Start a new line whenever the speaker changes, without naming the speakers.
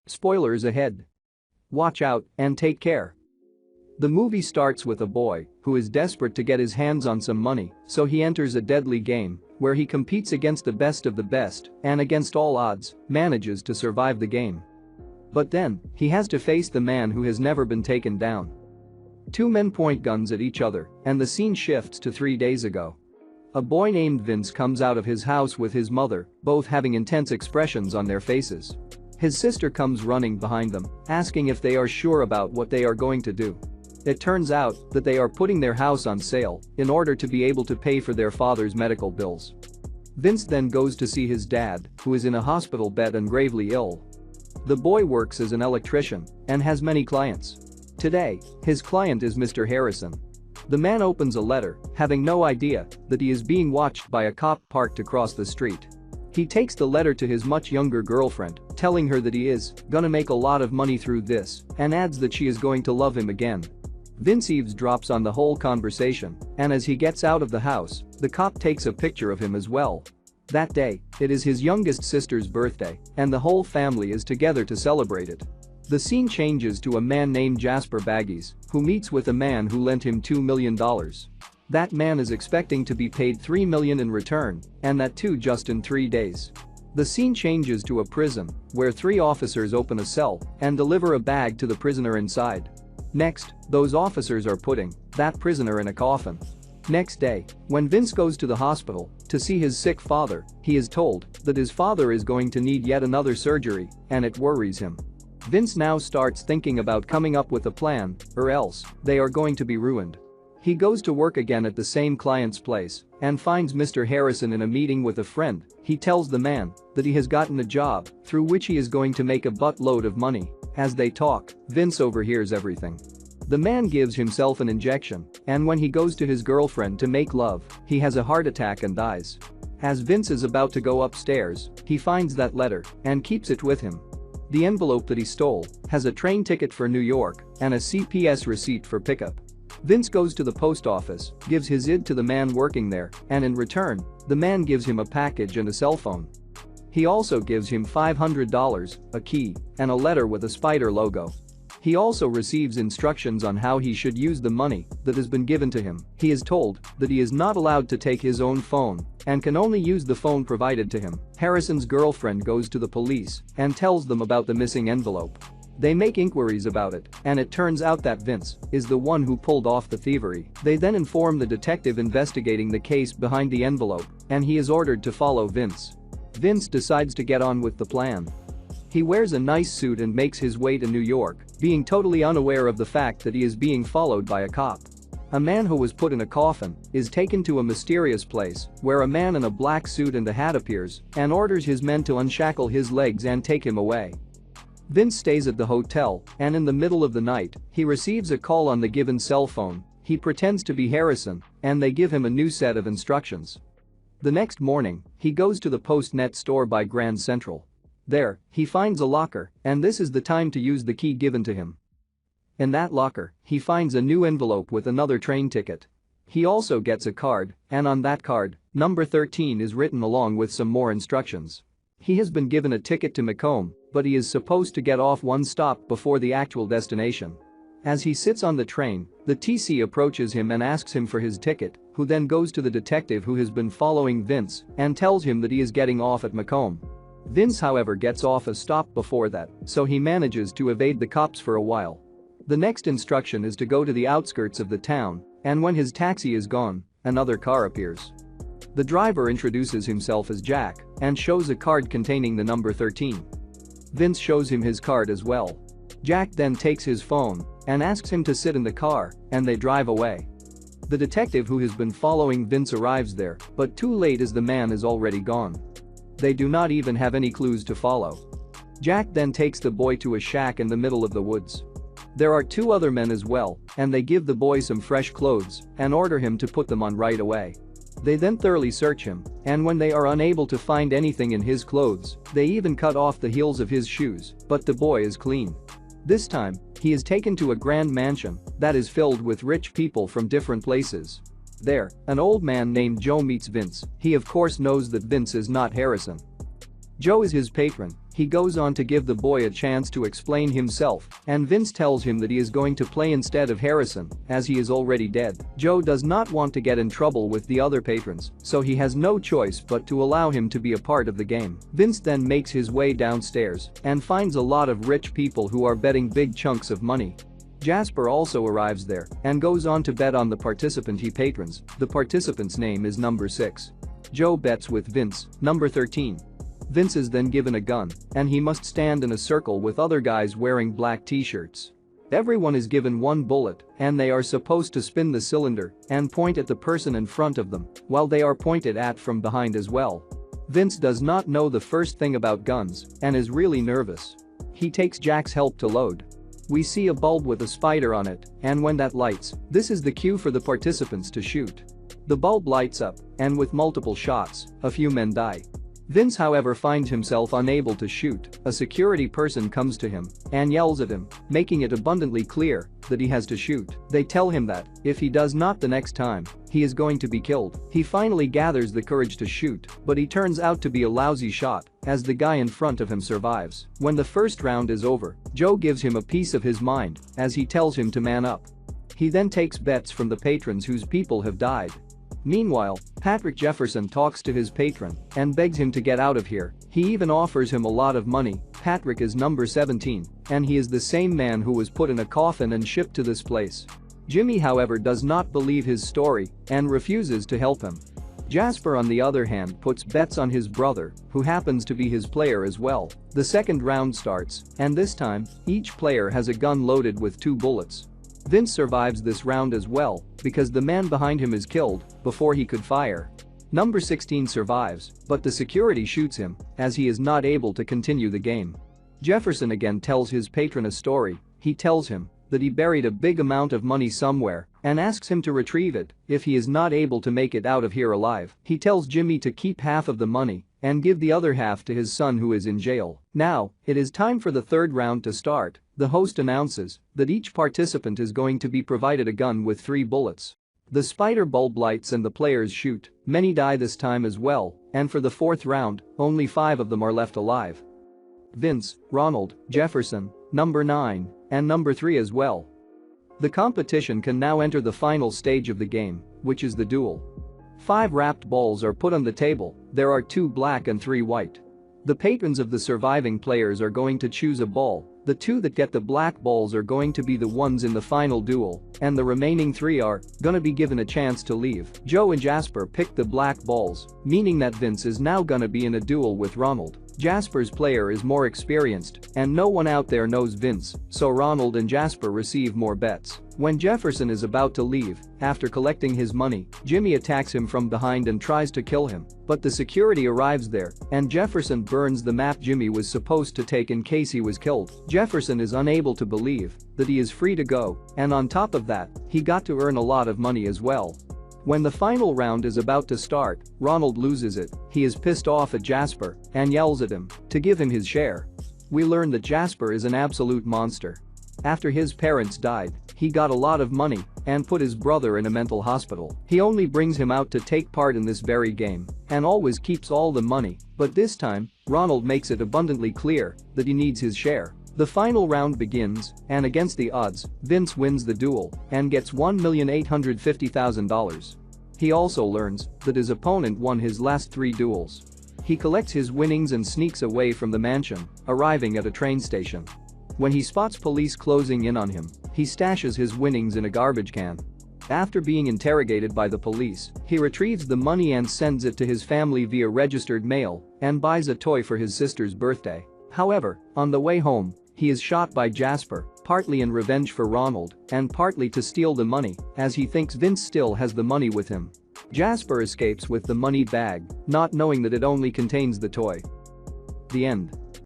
Spoilers ahead. Watch out and take care. The movie starts with a boy who is desperate to get his hands on some money, so he enters a deadly game where he competes against the best of the best and against all odds, manages to survive the game. But then, he has to face the man who has never been taken down. Two men point guns at each other, and the scene shifts to 3 days ago. A boy named Vince comes out of his house with his mother, both having intense expressions on their faces. His sister comes running behind them, asking if they are sure about what they are going to do. It turns out that they are putting their house on sale in order to be able to pay for their father's medical bills. Vince then goes to see his dad, who is in a hospital bed and gravely ill. The boy works as an electrician and has many clients. Today, his client is Mr. Harrison. The man opens a letter, having no idea that he is being watched by a cop parked across the street. He takes the letter to his much younger girlfriend, telling her that he is gonna make a lot of money through this, and adds that she is going to love him again. Vince eavesdrops on the whole conversation, and as he gets out of the house, the cop takes a picture of him as well. That day, it is his youngest sister's birthday, and the whole family is together to celebrate it. The scene changes to a man named Jasper Baggies, who meets with a man who lent him $2 million. That man is expecting to be paid $3 million in return, and that too just in 3 days. The scene changes to a prison, where 3 officers open a cell and deliver a bag to the prisoner inside. Next, those officers are putting that prisoner in a coffin. Next day, when Vince goes to the hospital to see his sick father, he is told that his father is going to need yet another surgery, and it worries him. Vince now starts thinking about coming up with a plan, or else they are going to be ruined. He goes to work again at the same client's place and finds Mr. Harrison in a meeting with a friend. He tells the man that he has gotten a job through which he is going to make a buttload of money. As they talk, Vince overhears everything. The man gives himself an injection, and when he goes to his girlfriend to make love, he has a heart attack and dies. As Vince is about to go upstairs, he finds that letter and keeps it with him. The envelope that he stole has a train ticket for New York and a CPS receipt for pickup. Vince goes to the post office, gives his ID to the man working there, and in return, the man gives him a package and a cell phone. He also gives him $500, a key, and a letter with a spider logo. He also receives instructions on how he should use the money that has been given to him. He is told that he is not allowed to take his own phone and can only use the phone provided to him. Harrison's girlfriend goes to the police and tells them about the missing envelope. They make inquiries about it, and it turns out that Vince is the one who pulled off the thievery. They then inform the detective investigating the case behind the envelope, and he is ordered to follow Vince. Vince decides to get on with the plan. He wears a nice suit and makes his way to New York, being totally unaware of the fact that he is being followed by a cop. A man who was put in a coffin is taken to a mysterious place where a man in a black suit and a hat appears and orders his men to unshackle his legs and take him away. Vince stays at the hotel, and in the middle of the night, he receives a call on the given cell phone. He pretends to be Harrison, and they give him a new set of instructions. The next morning, he goes to the Postnet store by Grand Central. There, he finds a locker, and this is the time to use the key given to him. In that locker, he finds a new envelope with another train ticket. He also gets a card, and on that card, number 13 is written along with some more instructions. He has been given a ticket to Macomb, but he is supposed to get off one stop before the actual destination. As he sits on the train, the TC approaches him and asks him for his ticket, who then goes to the detective who has been following Vince and tells him that he is getting off at Macomb. Vince, however, gets off a stop before that, so he manages to evade the cops for a while. The next instruction is to go to the outskirts of the town, and when his taxi is gone, another car appears. The driver introduces himself as Jack and shows a card containing the number 13. Vince shows him his card as well. Jack then takes his phone and asks him to sit in the car, and they drive away. The detective who has been following Vince arrives there, but too late as the man is already gone. They do not even have any clues to follow. Jack then takes the boy to a shack in the middle of the woods. There are 2 other men as well, and they give the boy some fresh clothes and order him to put them on right away. They then thoroughly search him, and when they are unable to find anything in his clothes, they even cut off the heels of his shoes, but the boy is clean. This time, he is taken to a grand mansion that is filled with rich people from different places. There, an old man named Joe meets Vince. He of course knows that Vince is not Harrison. Joe is his patron He goes on to give the boy a chance to explain himself, and Vince tells him that he is going to play instead of Harrison, as he is already dead. Joe does not want to get in trouble with the other patrons, so he has no choice but to allow him to be a part of the game. Vince then makes his way downstairs and finds a lot of rich people who are betting big chunks of money. Jasper also arrives there and goes on to bet on the participant he patrons. The participant's name is number 6. Joe bets with Vince, number 13. Vince is then given a gun, and he must stand in a circle with other guys wearing black t-shirts. Everyone is given one bullet, and they are supposed to spin the cylinder and point at the person in front of them, while they are pointed at from behind as well. Vince does not know the first thing about guns and is really nervous. He takes Jack's help to load. We see a bulb with a spider on it, and when that lights, this is the cue for the participants to shoot. The bulb lights up, and with multiple shots, a few men die. Vince, however, finds himself unable to shoot. A security person comes to him and yells at him, making it abundantly clear that he has to shoot. They tell him that if he does not the next time, he is going to be killed. He finally gathers the courage to shoot, but he turns out to be a lousy shot as the guy in front of him survives. When the first round is over, Joe gives him a piece of his mind as he tells him to man up. He then takes bets from the patrons whose people have died. Meanwhile, Patrick Jefferson talks to his patron and begs him to get out of here. He even offers him a lot of money. Patrick is number 17, and he is the same man who was put in a coffin and shipped to this place. Jimmy, however, does not believe his story and refuses to help him. Jasper, on the other hand, puts bets on his brother, who happens to be his player as well. The second round starts, and this time, each player has a gun loaded with 2 bullets. Vince survives this round as well because the man behind him is killed before he could fire. Number 16 survives, but the security shoots him as he is not able to continue the game. Jefferson again tells his patron a story. He tells him that he buried a big amount of money somewhere and asks him to retrieve it if he is not able to make it out of here alive. He tells Jimmy to keep half of the money and give the other half to his son who is in jail. Now, it is time for the third round to start. The host announces that each participant is going to be provided a gun with 3 bullets. The spider bulb lights and the players shoot. Many die this time as well, and for the fourth round, only 5 of them are left alive. Vince, Ronald, Jefferson, number 9, and number 3 as well. The competition can now enter the final stage of the game, which is the duel. 5 wrapped balls are put on the table. There are 2 black and 3 white. The patrons of the surviving players are going to choose a ball. The 2 that get the black balls are going to be the ones in the final duel, and the remaining 3 are gonna be given a chance to leave. Joe and Jasper picked the black balls, meaning that Vince is now gonna be in a duel with Ronald. Jasper's player is more experienced, and no one out there knows Vince, so Ronald and Jasper receive more bets. When Jefferson is about to leave, after collecting his money, Jimmy attacks him from behind and tries to kill him, but the security arrives there, and Jefferson burns the map Jimmy was supposed to take in case he was killed. Jefferson is unable to believe that he is free to go, and on top of that, he got to earn a lot of money as well. When the final round is about to start, Ronald loses it. He is pissed off at Jasper and yells at him to give him his share. We learn that Jasper is an absolute monster. After his parents died, he got a lot of money and put his brother in a mental hospital. He only brings him out to take part in this very game and always keeps all the money, but this time, Ronald makes it abundantly clear that he needs his share. The final round begins, and against the odds, Vince wins the duel and gets $1,850,000. He also learns that his opponent won his last 3 duels. He collects his winnings and sneaks away from the mansion, arriving at a train station. When he spots police closing in on him, he stashes his winnings in a garbage can. After being interrogated by the police, he retrieves the money and sends it to his family via registered mail and buys a toy for his sister's birthday. However, on the way home, he is shot by Jasper, partly in revenge for Ronald and partly to steal the money, as he thinks Vince still has the money with him. Jasper escapes with the money bag, not knowing that it only contains the toy. The end.